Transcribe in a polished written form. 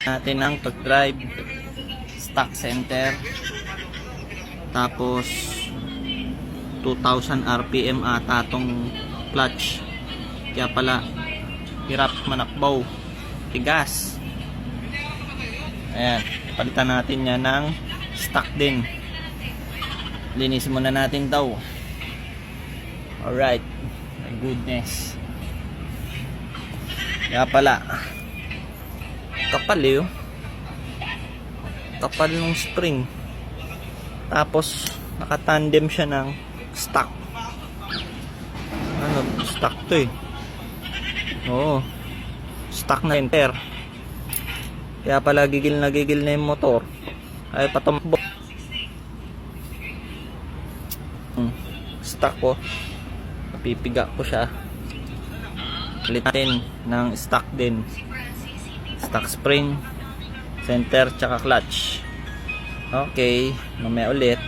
natin ang pag-drive, stock center, tapos 2000 RPM ata tong clutch, kaya pala hirap manakbaw, tigas. Ayan, palitan natin yan ng stock din. Linis muna natin daw. Alright, my goodness, kaya pala kapal kapal ng spring, tapos nakatandem siya ng stock. Ano, stock to oo, stock na enter, kaya pala gigil na yung motor, ay patumbok. Stock ko, napipiga ko siya. Palit natin ng stock din, stock spring, center, tsaka clutch. Okay, mamaya ulit.